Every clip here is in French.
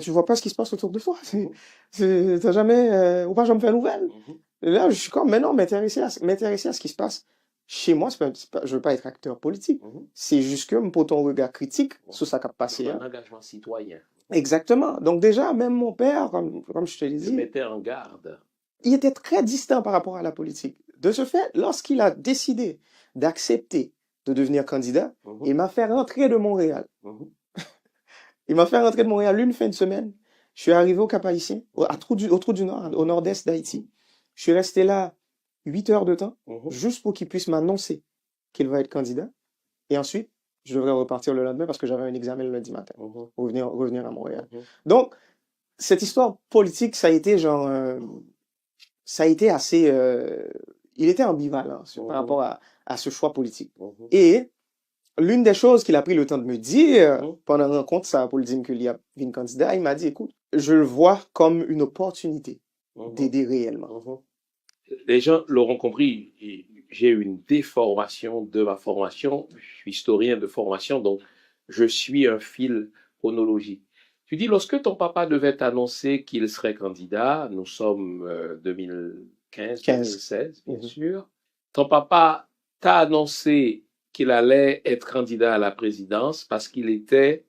Tu vois pas ce qui se passe autour de toi. T'as jamais, ou pas jamais fait nouvelle. Et là, je suis comme, mais non, m'intéresser à ce qui se passe chez moi, je veux pas être acteur politique. C'est juste que pour ton regard critique sur ça qui a passé. Un engagement citoyen. Exactement. Donc déjà, même mon père, comme je te l'ai Je dit, mettais en garde. il était très distant par rapport à la politique. De ce fait, lorsqu'il a décidé d'accepter de devenir candidat, il m'a fait rentrer de Montréal. Il m'a fait rentrer de Montréal une fin de semaine. Je suis arrivé au Cap-Haïtien, au Trou du Nord, au nord-est d'Haïti. Je suis resté là 8 heures de temps, juste pour qu'il puisse m'annoncer qu'il va être candidat. Et ensuite, je devrais repartir le lendemain parce que j'avais un examen le lundi matin, revenir à Montréal. Donc, cette histoire politique, ça a été genre, ça a été assez, il était ambivalent par rapport à ce choix politique. Et l'une des choses qu'il a pris le temps de me dire pendant la rencontre, ça pour le dire qu'il y a une candidat, il m'a dit, écoute, je le vois comme une opportunité d'aider réellement. Les gens l'auront compris, j'ai une déformation de ma formation. Je suis historien de formation, donc je suis un fil chronologique. Tu dis, lorsque ton papa devait t'annoncer qu'il serait candidat, nous sommes 2015, 2016, bien sûr, ton papa t'a annoncé qu'il allait être candidat à la présidence parce qu'il était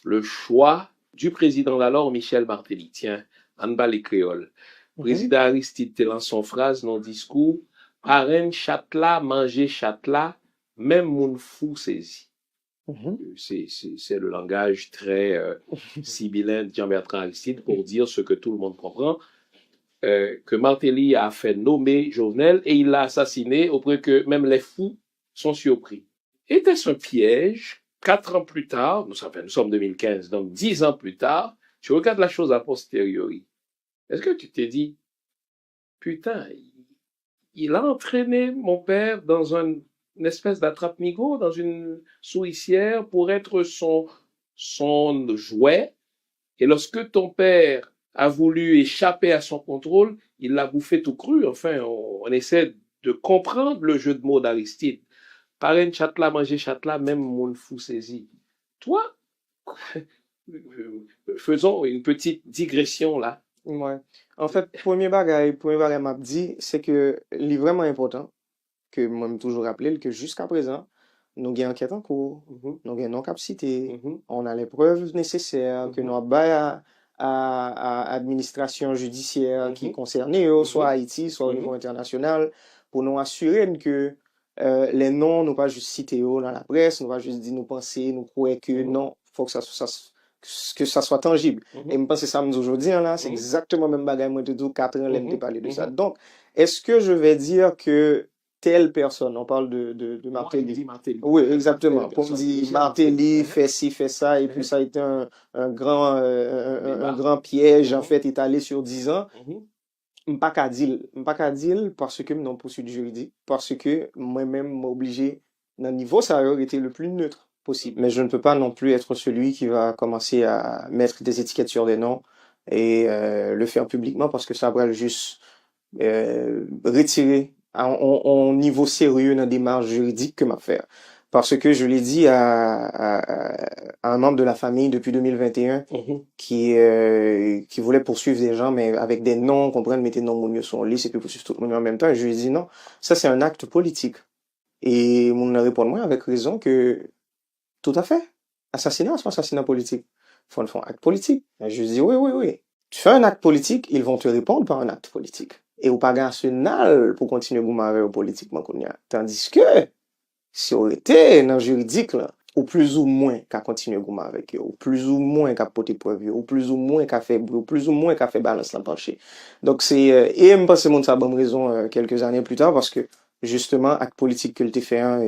le choix du président d'alors, Michel Martelly. Tiens, en bas les créoles. Président Aristide te lance son phrase, non discours, parrain châtela, manger châtela, même moun fou saisi. C'est le langage très sibyllin de Jean-Bertrand Aristide pour dire ce que tout le monde comprend, que Martelly a fait nommer Jovenel et il l'a assassiné au point que même les fous sont surpris. Était-ce un piège? 4 ans plus tard, nous sommes 2015, donc 10 ans plus tard, tu regardes la chose a posteriori. Est-ce que tu t'es dit, putain, il a entraîné mon père dans une espèce d'attrape-nigo, dans une souricière pour être son jouet, et lorsque ton père a voulu échapper à son contrôle, il l'a bouffé tout cru. Enfin, on essaie de comprendre le jeu de mots d'Aristide. Parrain châtela, manger châtela, même mon fou saisi. Toi, faisons une petite digression là. Ouais. En fait, premier bagage m'a dit, c'est que il est vraiment important que moi me toujours rappeler que jusqu'à présent, nous avons enquête en cours, nous avons non capacité, on a les preuves nécessaires que nous avons à administration judiciaire qui concernée, soit Haïti, soit au niveau international, pour nous assurer que les noms, nous pas juste cités dans la presse, nous pas juste dire nous penser, nous croire que non, faut que ça soit tangible. Et je pense que ça me dit aujourd'hui, là, c'est exactement le même bagage, moi, tout 4 ans, là, parler de ça. Donc, est-ce que je vais dire que telle personne, on parle de Martelly. Oui, exactement. Pour me dire, Martelly fait ci, fait ça, et puis ça a été un grand piège, en fait, étalé sur 10 ans. M'pas qu'à dire parce que non poursuite juridique, parce que moi-même m'obligé, dans le niveau, ça aurait été le plus neutre possible. Mais je ne peux pas non plus être celui qui va commencer à mettre des étiquettes sur des noms et le faire publiquement parce que ça va juste retirer en niveau sérieux dans la démarche juridique que m'a faire. Parce que je l'ai dit à un membre de la famille depuis 2021 qui voulait poursuivre des gens, mais avec des noms, comprendre, mettre des noms mieux sur liste et puis poursuivre tout le monde en même temps. Et je lui ai dit non, ça c'est un acte politique. Et mon répond moi avec raison que tout à fait. Assassinat, c'est pas assassinat politique. Faut un acte politique. Et je lui ai dit oui. Tu fais un acte politique, ils vont te répondre par un acte politique. Et ou pas national pour continuer à goumer politiquement qu'on y a. Tandis que, si on était dans le juridique, là, ou plus ou moins qu'à continuer à goumer avec eux, ou plus ou moins qu'à porter preuve, ou plus ou moins qu'à faire bruit, ou plus ou moins qu'à faire balance l'empanché. Donc c'est, et je pense que c'est ça bonne raison quelques années plus tard, parce que justement, acte politique que tu fait un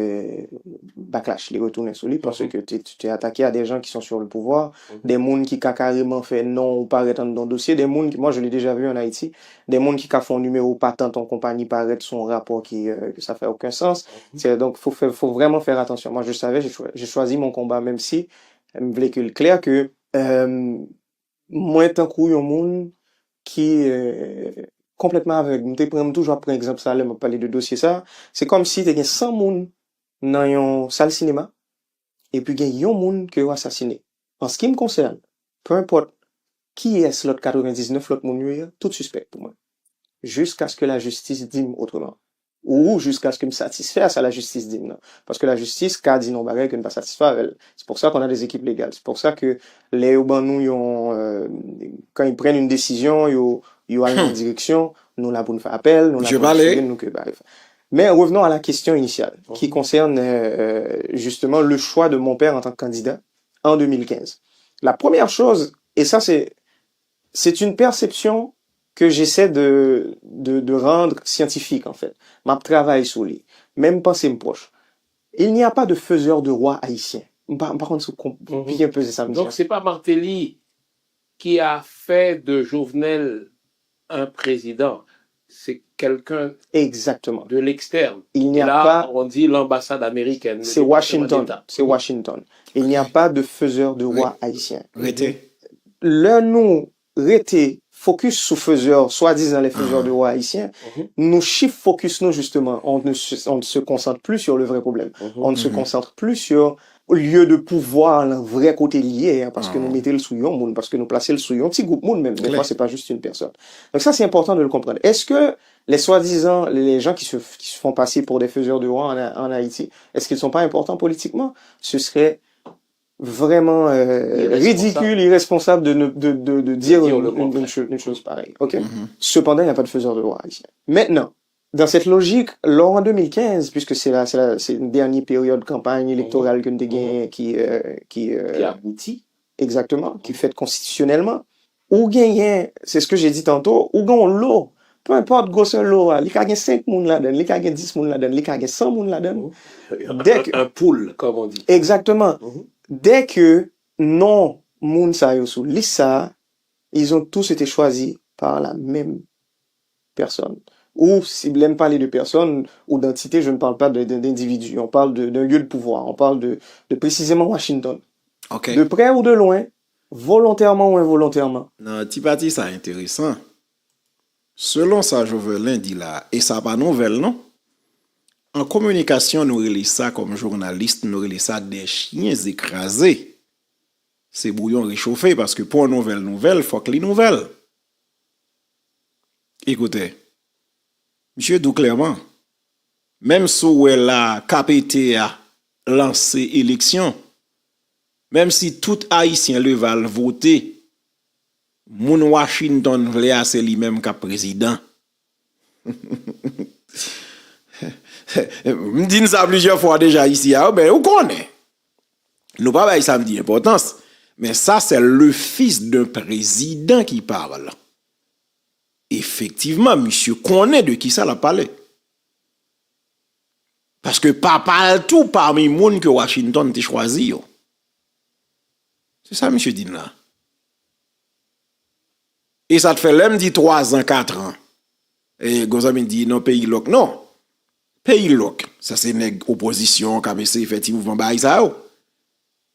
backlash, les retourner sur lui, parce que tu t'es attaqué à des gens qui sont sur le pouvoir, des gens qui ont carrément fait non ou paraître dans le dossier, des gens qui, moi je l'ai déjà vu en Haïti, des gens qui font numéro patent en compagnie paraître son rapport que ça fait aucun sens. Donc faut vraiment faire attention. Moi je savais, j'ai choisi mon combat, même si je voulais que le clair que moi tant qu'il y a un monde qui complètement aveugle. Je prends toujours par exemple ça, là, me parler de dossier ça. C'est comme si tu as 100 moun dans une salle cinéma et puis il y a un moun qui est assassiné. En ce qui me concerne, peu importe qui est l'autre 99, l'autre mon tout suspect pour moi. Jusqu'à ce que la justice dîme autrement. Ou jusqu'à ce que me satisfasse à la justice dîme. Non. Parce que la justice, qu'a dit non barré, que ne pas satisfaire elle. C'est pour ça qu'on a des équipes légales. C'est pour ça que les urbains, quand ils prennent une décision, ils ont une direction, nous là pour nous faire appel, nous là pour nous que, mais revenons à la question initiale, qui concerne justement le choix de mon père en tant que candidat en 2015. La première chose, et ça c'est une perception que j'essaie de rendre scientifique en fait. Ma travail sur lui, même pensée me proche. Il n'y a pas de faiseur de roi haïtien. Par contre, c'est compliqué un peu ça. Donc c'est pas Martelly qui a fait de Jovenel un président. C'est quelqu'un exactement de l'externe. Il n'y a pas. On dit l'ambassade américaine. C'est Washington. C'est Washington. Il n'y a pas de faiseur de roi haïtien. L'un nous rété focus sur faiseur, soi-disant les faiseurs de roi haïtiens, nous chiffre focus nous justement. On ne se concentre plus sur le vrai problème. On ne se concentre plus sur au lieu de pouvoir le vrai côté lié, hein, parce que nous mettons le souillon monde, parce que nous plaçons le souillon petit groupe monde même. Des fois c'est pas juste une personne. Donc ça c'est important de le comprendre. Est-ce que les soi-disant les gens qui se font passer pour des faiseurs de roi en Haïti, est-ce qu'ils sont pas importants politiquement? Ce serait vraiment ridicule, irresponsable de dire une chose pareille. Ok. Cependant, il n'y a pas de faiseur de roi haïtien. Maintenant, dans cette logique, lors en 2015, puisque c'est une dernière période de campagne électorale que nous avons qui aboutit. Exactement, qui fait constitutionnellement. Ou gagner, c'est ce que j'ai dit tantôt, ou gagner l'eau. Peu importe grosseur l'eau, il y a 5 moun là-dedans, il y a 10 moun là-dedans, il y a 100 moun là-dedans. Un pool, comme on dit. Exactement. Dès que non moun sa yo sous lissa, ils ont tous été choisis par la même personne. Ou si je n'aime parler de personne ou d'entité, je ne parle pas d'individu. On parle d'un lieu de pouvoir. On parle de précisément Washington. Okay. De près ou de loin, volontairement ou involontairement. Non, Tipati, ça intéressant. Selon ça, Jovelin dit là, et ça pas nouvelle, non? En communication, nous relisons ça comme journaliste, nous relisons ça des chiens écrasés. C'est bouillon réchauffé parce que pour une nouvelle, il faut que les nouvelles. Écoutez, monsieur Dou clairement, même si la KPT a lancé élection, même si tout Haïtien le va voter, moun Washington vle c'est lui-même qui président. Me dit ça plusieurs fois déjà ici, ben vous connaissez. Nous pas ça me dit importance, mais ça c'est le fils d'un président qui parle. Effectivement, monsieur connaît de qui ça l'a parlé. Parce que pas partout parmi moun que Washington t'a choisi yo. C'est ça monsieur dit là. Et ça te fait l'homme dit 3 ans, 4 ans. Et Gozami dit non pays loc non. Pays loc, ça c'est une opposition qui a essayé effectivement bah ça.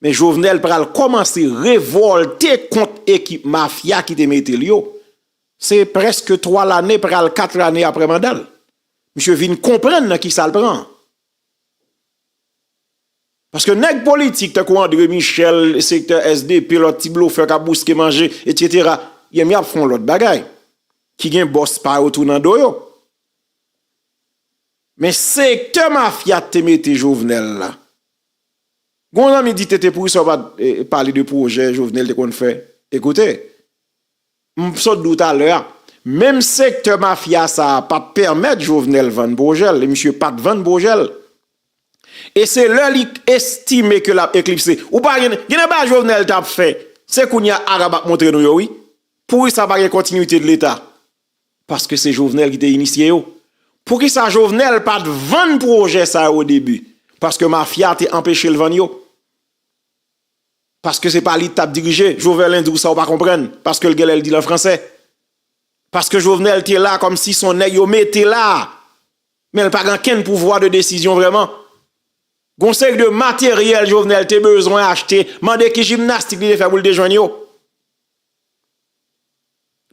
Mais Jovenel pral commencer révolter contre équipe mafia qui te mette yo. C'est presque 3 l'année pral 4 années après Mandal. Monsieur vient comprendre qui ça le prend. Parce que nèg politique te ko André Michel, secteur SDP, l'autre petit bluffeur qui bousqué manger etc. y a font l'autre bagaille qui gen boss pa autour nan do yo. Mais secteur mafia te mette Jovenel là. Gon ami dit t'étais pour ça va parler de projet Jovenel te kon fait. Écoutez, m'sot tout à l'heure, même secteur mafia ça pas permettre Jovenel vendre Bogel, et monsieur pas vendre Bogel. Et c'est là li estimé que l'a éclipsé. Ou pas gen pas Jovenel t'a fait. C'est qu'on y a arabe montrer nous oui. Pour ça pas continuité de l'état. Parce que c'est Jovenel qui t'a initié yo. Pour qui ça Jovenel pas de vendre projet ça au début parce que mafia t'a empêché le vendre yo. Parce que c'est pas lui t'a dirigé, Jovenel dit ça ou pas comprendre parce que le gars dit le français. Parce que Jovenel était là comme si son nèg yo mettait là. Mais il pas aucun pouvoir de décision vraiment. Conseil de matériel Jovenel t'es besoin acheter, mandé qui gymnastique il fait pour le déjoindre yo.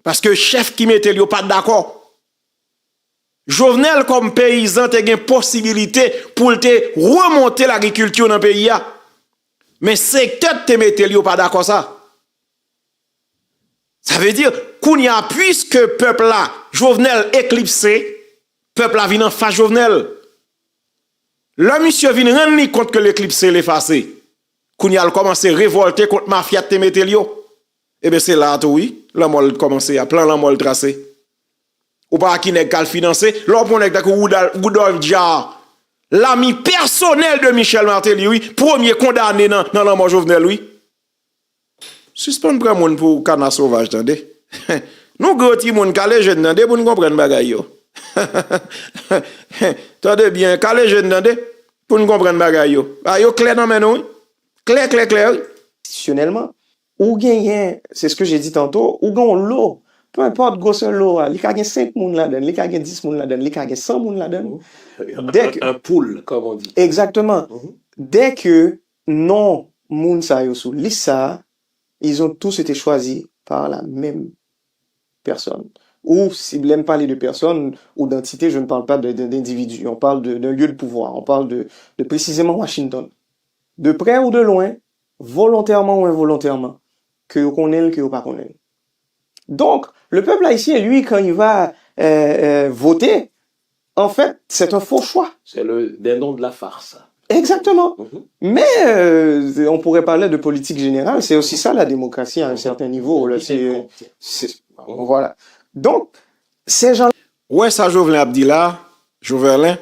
Parce que chef qui mettait yo pas d'accord. Jovenel comme paysan te gen possibilité pour te remonter l'agriculture dans le pays a. Mais secteur te mettait yo pas d'accord ça. Ça veut dire, Kounia, puisque peuple là, Jovenel éclipsé, peuple là vient en face Jovenel. Le monsieur vient rendre compte que l'éclipsé l'effacé. Kounia a commencé à révolter contre mafia de Temetelio. Eh bien, c'est là, oui, la molle commencé à plan la molle tracé. Ou pas qui n'est qu'à financer, l'homme on est que Goudolf Jar, l'ami personnel de Michel Martelly, oui, premier condamné dans la mort Jovenel, oui. Suspend prend moun pour canard sauvage, attendez. Nous gros ti moun calé jeune attendez pour nous comprendre bagay yo. Attendez bien, calé jeune attendez pour nous comprendre bagay yo. Ah yo clair dans nous. Clair. Institutionnellement, ou gagne, c'est ce que j'ai dit tantôt, ou gagne l'eau. Peu importe grosse l'eau, il y a 5 moun là-dedans, il y a 10 moun là-dedans, il y a 100 moun là-dedans. Un pool, comme on dit. Exactement. Dès que non moun sa yo sous lissa, ils ont tous été choisis par la même personne. Ou, si je n'aime parler de personne ou d'entité, je ne parle pas d'individu. On parle d'un lieu de pouvoir. On parle de précisément Washington. De près ou de loin, volontairement ou involontairement, que vous connaissez, que vous pas connaissez. Donc, le peuple haïtien, lui, quand il va voter, en fait, c'est un faux choix. C'est le dindon de la farce. Exactement. Mais on pourrait parler de politique générale. C'est aussi ça la démocratie à un certain niveau. Là, voilà. Donc, ces gens. Ouais, ça, Jovenel Abdila, Jovenel,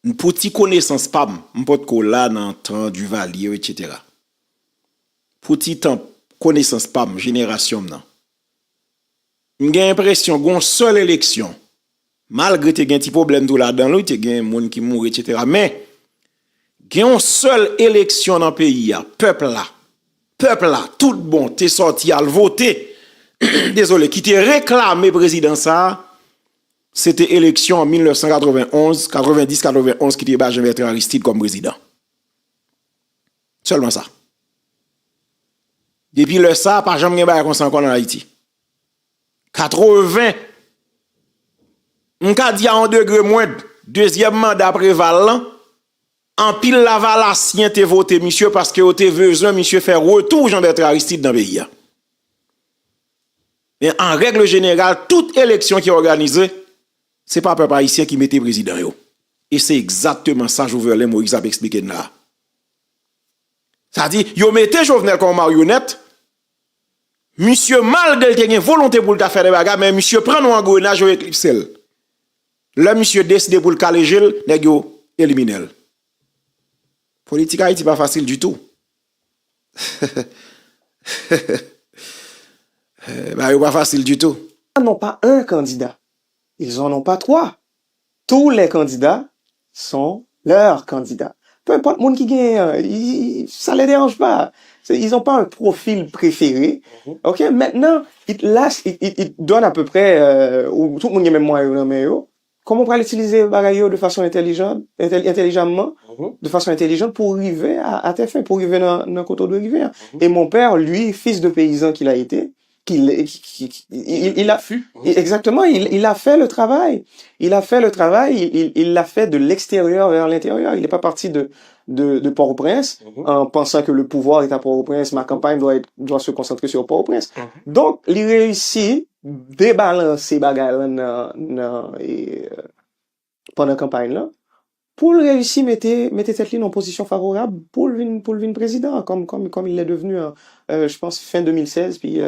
une petite connaissance, pas, un peu de là dans le temps du Valier, etc. Petite connaissance, pas, génération, non. J'ai l'impression qu'on seule élection, malgré que tu as un petit problème tout là-dedans, tu as un monde qui mourut, etc. Mais, il y a une seule élection dans le pays, peuple là, tout bon, t'es sorti à le voter, désolé, qui t'est réclamé président ça, c'était élection en 1991, 90-91 qui t'est Benjamin Bertrand Aristide comme président. Seulement ça. Depuis le ça, pas jamais rien comme ça encore en Haïti. 80, on a dit à 1 degré moins, deuxième mandat prévalant, en pile la valassien te voté, monsieur, parce que vous avez besoin, monsieur, faire retour Jean-Bertrand Aristide dans le pays. Mais en règle générale, toute élection qui est organisée, ce n'est pas le peuple haïtien qui mettait président. Et c'est exactement ça, Jovenel Moïse a expliqué là. Ça dit, vous mettez Jovenel comme marionnette, monsieur, malgré qu'il ait une volonté pour le faire des bagages, mais monsieur prend un engrenage au éclipse. Là, monsieur décide pour le caler, il élimine. Politique Haïti pas facile du tout. Pas facile du tout. Ils n'ont pas un candidat. Ils en ont pas 3. Tous les candidats sont leurs candidats. Peu importe le monde qui gagne, ça les dérange pas. Ils n'ont pas un profil préféré. Ok, maintenant, ils donnent à peu près, tout le monde y a même moi, comment on peut l'utiliser de façon intelligemment, de façon intelligente pour arriver à tes fins, pour arriver dans le côté de rivière. Et mon père, lui, fils de paysan qu'il a été, il a fait, exactement, il a fait le travail. Il a fait le travail, il l'a fait de l'extérieur vers l'intérieur. Il n'est pas parti de Port-au-Prince en pensant que le pouvoir est à Port-au-Prince, ma campagne doit se concentrer sur Port-au-Prince. Donc, il réussit débalancer bagaille pendant la campagne là pour le réussir mettre cette ligne en position favorable pour le président comme il l'est devenu je pense fin 2016 puis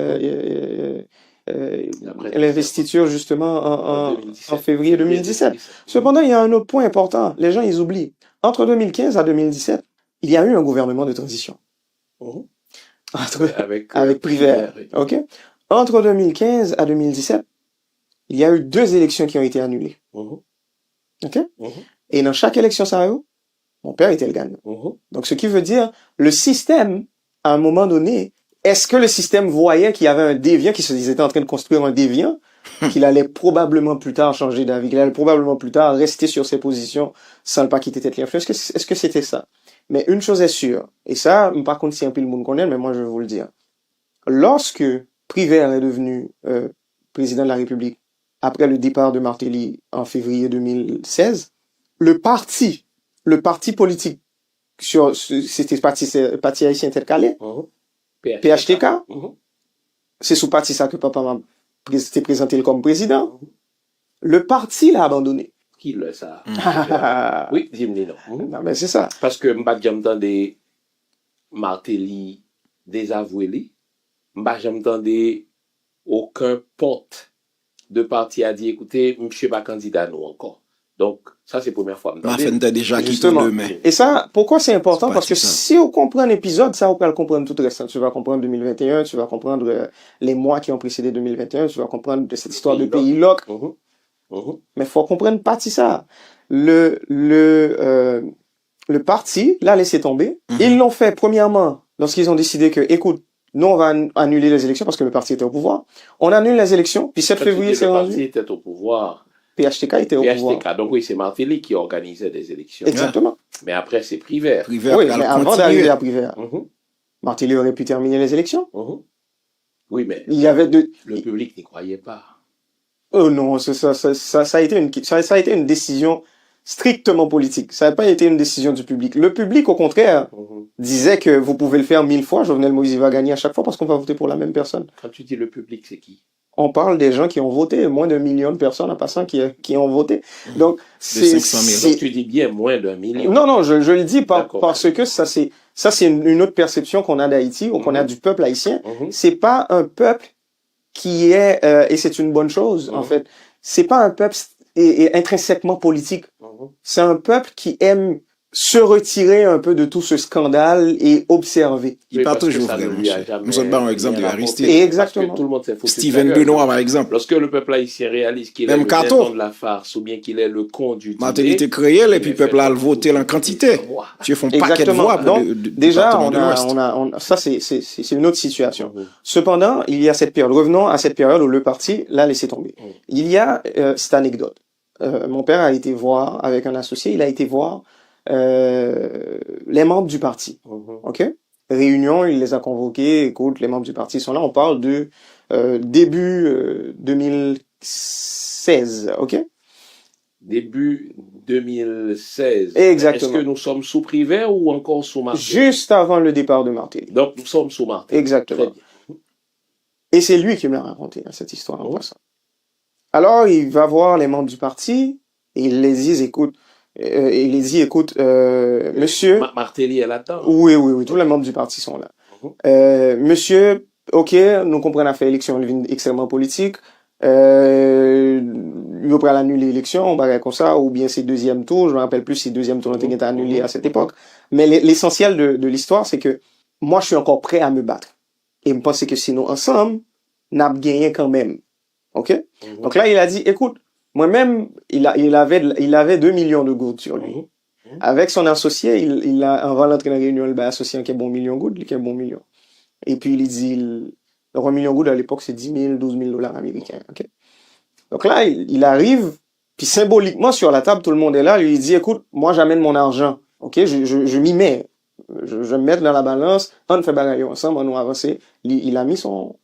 l'investiture justement en février 2017. Cependant, il y a un autre point important, les gens ils oublient. Entre 2015 à 2017, il y a eu un gouvernement de transition. Avec Privert, OK? Entre 2015 à 2017, il y a eu 2 élections qui ont été annulées. OK? Et dans chaque élection, mon père était le gagnant. Donc, ce qui veut dire, le système, à un moment donné, est-ce que le système voyait qu'il y avait un déviant, qu'ils étaient en train de construire un déviant, qu'il allait probablement plus tard changer d'avis, qu'il allait probablement plus tard rester sur ses positions sans ne pas quitter tête l'influence? Est-ce que c'était ça? Mais une chose est sûre, et ça, par contre, si un peu le monde connaît, mais moi, je vais vous le dire. Lorsque Privert est devenu président de la République, après le départ de Martelly en février 2016, le parti politique c'était parti haïtien intercalé, PHTK, c'est sous parti ça que papa m'a présenté comme président. Le parti l'a abandonné. Qui le ça? Oui, dis-moi non. Non, mais c'est ça. Parce que m'pas j'entendais Martelly désavoué, m'pas j'entendais aucun ponte de parti a dit écoutez, monsieur pas candidat nous encore. Donc ça c'est la première fois. Ma fin déjà qui justement. demain. Et ça, pourquoi c'est important? C'est Parce que ça. si on comprend l'épisode, ça on peut le comprendre tout le reste. Tu vas comprendre 2021, tu vas comprendre les mois qui ont précédé 2021, tu vas comprendre de cette histoire de pays loc. Mais faut comprendre partie ça. Le parti l'a laissé tomber. Ils l'ont fait premièrement lorsqu'ils ont décidé que, écoute, nous on va annuler les élections parce que le parti était au pouvoir. On annule les élections, puis 7 février c'est rendu. Le parti était au pouvoir. PHTK était au pouvoir. PHTK, donc oui, c'est Martelly qui organisait des élections. Exactement. Mais après c'est Privert. Oui, mais avant d'arriver à Privert, Martelly aurait pu terminer les élections. Oui, mais il y avait le public n'y croyait pas. Oh non, ça a été une décision strictement politique. Ça n'a pas été une décision du public. Le public, au contraire, disait que vous pouvez le faire 1000 fois. Jovenel Moïse va gagner à chaque fois parce qu'on va voter pour la même personne. Quand tu dis le public, c'est qui? On parle des gens qui ont voté, moins d'1 million de personnes en passant qui ont voté. Donc, c'est 500 000. Donc, tu dis bien moins d'1 million. Non, je le dis parce que ça c'est une autre perception qu'on a d'Haïti ou qu'on a du peuple haïtien. C'est pas un peuple qui est, et c'est une bonne chose, en fait, c'est pas un peuple intrinsèquement politique. C'est un peuple qui aime se retirer un peu de tout ce scandale et observer. Il pas toujours vrai, monsieur. Nous sommes pas un exemple de Aristide. Exactement. Tout le monde s'est foutu. Steven Benoît, par exemple. Lorsque le peuple haïtien réalise qu'il est le président de la farce ou bien qu'il est le con du dîner. Martelly était créé, et puis le peuple a voté en quantité. Tu font paquet de voix. Donc, déjà, ça c'est une autre situation. Cependant, il y a cette période. Revenons à cette période où le parti l'a laissé tomber. Il y a cette anecdote. Mon père a été voir avec un associé, il a été voir les membres du parti. OK? Réunion, il les a convoqués. Écoute, les membres du parti sont là. On parle de début 2016. OK? Début 2016. Exactement. Est-ce que nous sommes sous Privert ou encore sous Martelly? Juste avant le départ de Martelly. Donc, nous sommes sous Martelly. Exactement. Et c'est lui qui me l'a raconté, cette histoire en passant. Alors, il va voir les membres du parti et il les dit, écoute, monsieur... Martelly est là-dedans. Oui, tous les membres du parti sont là. Monsieur, ok, nous comprenons fait élection extrêmement politique, il va pas annuler l'élection, on va comme ça, ou bien c'est deuxième tour, je me rappelle plus si deuxième tour était annulé à cette époque. Mais l'essentiel de l'histoire, c'est que moi, je suis encore prêt à me battre. Et je pense que sinon, ensemble, nous avons gagné quand même. OK? Donc là, il a dit, écoute, moi-même, il avait 2 millions de gouttes sur lui. Avec son associé, il a, avant l'entrée dans la réunion, il a associé un qui est bon million de gouttes, qui est bon million. Et puis, il dit, le 1 million de gouttes à l'époque, c'est 10 000, 12 000 dollars américains. OK? Donc là, il arrive, puis symboliquement, sur la table, tout le monde est là, lui, il dit, écoute, moi, j'amène mon argent. OK? Je m'y mets. Je vais me mettre dans la balance, on fait bagaille ensemble, on va avancer. Il a mis son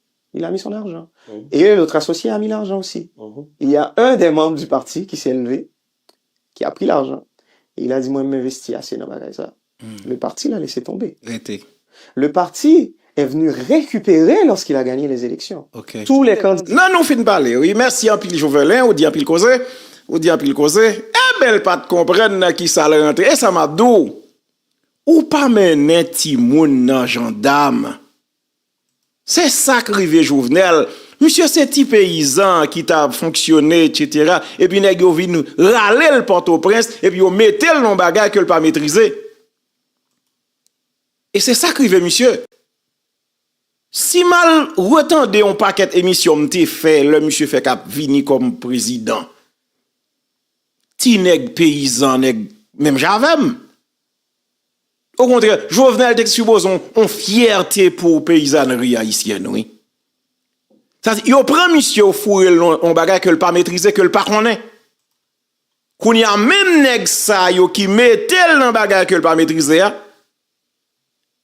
argent. Et l'autre associé a mis l'argent aussi. Il y a un des membres du parti qui s'est levé, qui a pris l'argent. Et il a dit, moi, je m'investis assez dans ça. Le parti l'a laissé tomber. Le parti est venu récupérer lorsqu'il a gagné les élections. Tous les candidats. Non, fin de parler. Oui, merci en pile Jovelin, ou dit en pile causé. Eh ben, pas de comprendre qui ça le rentre. Et ça m'a dit, ou pas mener ti moun nan gendarme. C'est ça qui arrive Jovenel. Monsieur, c'est petit paysan qui t'a fonctionné, etc. Et puis, nèg yo vin râler le Port-au-Prince, et puis yo mette le non bagay que le pas maîtriser. Et c'est ça qui arrive, monsieur. Si mal retendez un paquet d'émissions m'te fait, le monsieur fait cap vini comme président. Ti nèg paysan, nèg, même j'avais. Au contraire, Jovenel te suppose on fierté pour paysannerie haïtienne, oui. Ça dit, yo prend monsieur fourrer on bagay que le pas maîtriser, que le pas connaît. Qu'on y a même nèg ça yo qui mettel dans bagay que le pas maîtriser,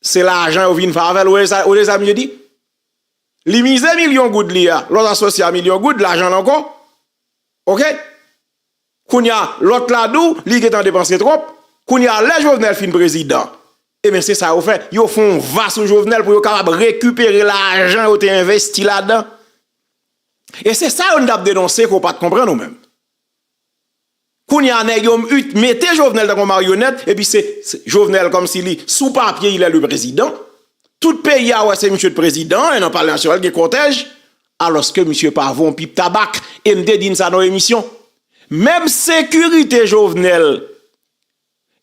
c'est l'argent yo vinn faire ou les amis dit. Li mise million goud li a, l'autre associé à million goud, l'argent encore. OK? Qu'on y a l'autre là dou, li qui est en dépenser trop. Qu'on y a le Jovenel fin président. Et bien c'est ça au fait, ils font va sur Jovenel pour capable récupérer l'argent qui a investi là-dedans. Et c'est ça on a dénoncé qu'on pas comprendre nous-mêmes. Qu'on y a nèg mettez Jovenel dans une marionnette et puis c'est Jovenel comme s'il sous papier il est le président. Tout pays a ouais c'est monsieur le président et dans parlement national qui cortège alors que monsieur Pavon pipe tabac et me dit ça dans l'émission. Même sécurité Jovenel.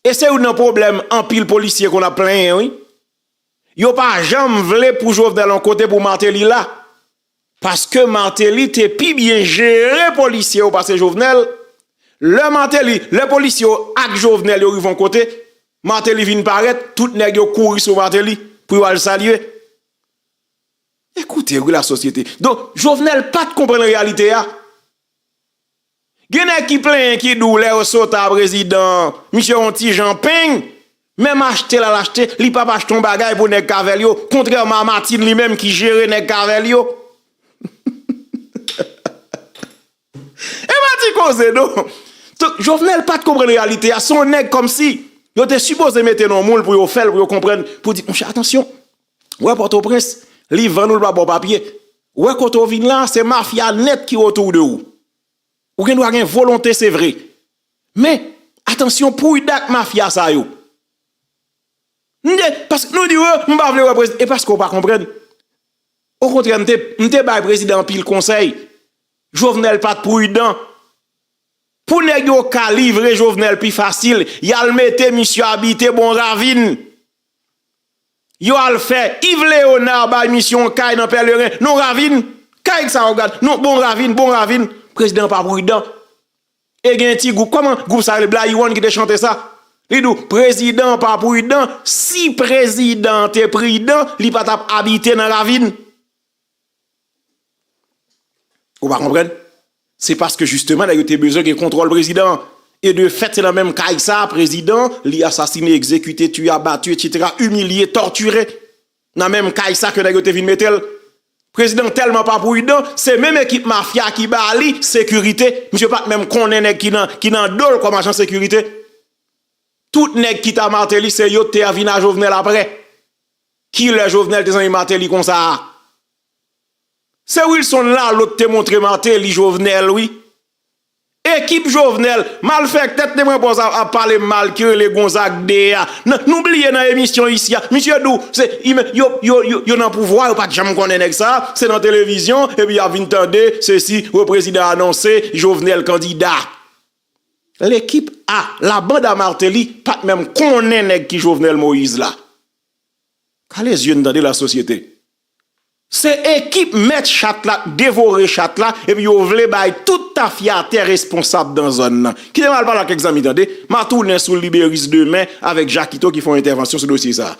Et c'est un problème en pile policier qu'on a plein oui. Yo pas jamais vle pour Jovenel en côté pour Martelly là. Parce que Martelly t'es pi bien géré policier au passé Jovenel. Le Martelly, le policier ak Jovenel yo vont côté, Martelly vient paraître, tout nèg yo courir sur Martelly pour le saluer. Écoutez, la société. Donc Jovenel pas de comprendre la réalité a. Gen qui plein qui dou les saute à président, monsieur Onti Jean Ping, même acheter la l'acheter, li pas acheter ton bagage pour nèg Cavel yo, contrairement à Martine lui-même qui gère nèg Cavel yo. Et Martine cause non. Jovenel pas de comprendre la réalité, à son nèg comme si yo était supposé mettre dans moule pour yo faire pour yo comprendre pour dire attention. Ouais Port-au-Prince, li vend nous pas bon papier. Ouais quand on vient là, c'est mafia net qui autour de vous. Ou gen doit avoir volonté c'est vrai. Mais attention pour dak mafia ça yo. Parce que nous disons m'pa vle président et parce qu'on pas comprendre. Au contraire m'te bay président pile conseil. Jovenel pas prudent. Pour nèg yo ka livrer Jovenel plus facile, y a le mette monsieur habité bon ravine. Yo al fait Yves Léonard ba mission kay dans pèlerin, non ravine, kay ça regarde, non bon ravine, président pas prudent. Et gen ti groupe comment groupe ça le Blayon qui te chanter ça. Li dou président pas prudent, si président est prudent, li pas tap habiter dans ravine. Vous pas comprendre? C'est parce que justement, il y a besoin de contrôle président. Et de fait, c'est la même caille ça, président, li assassiné, exécuté, tué, abattu, etc., humilié, torturé. Dans la même caille ça que vous avez mettre. Président tellement pas prudent, c'est même équipe mafia qui bali sécurité. Monsieur pas même connaît qui nan dol comme agent sécurité. Tout nèg qui t'a Martelly, c'est yo te avina Jovenel après. Qui le Jovenel te zan Martelly comme ça? C'est Wilson là, l'autre te montré Martelly Jovenel, oui. Équipe Jovenel, mal fait tête de moi pour à parler mal que les Gonzague DA. N'oubliez dans l'émission ici, monsieur Dou, c'est yo nan pouvoir, pas de jamais connaître ça, c'est dans télévision et puis y a vintande ceci, le président a annoncé Jovenel candidat. L'équipe A, la bande à Martelly, pas même connaît qui Jovenel Moïse là. Quand les yeux dans la société. C'est équipe mettre chat là, dévorer chat là, et puis vous voulez bailler toute ta fierté responsable dans zone là. Qui ne mal pas là quelques amis, attendez, ma tourne sous Libéris demain avec Jacquito qui font intervention sur le dossier ça.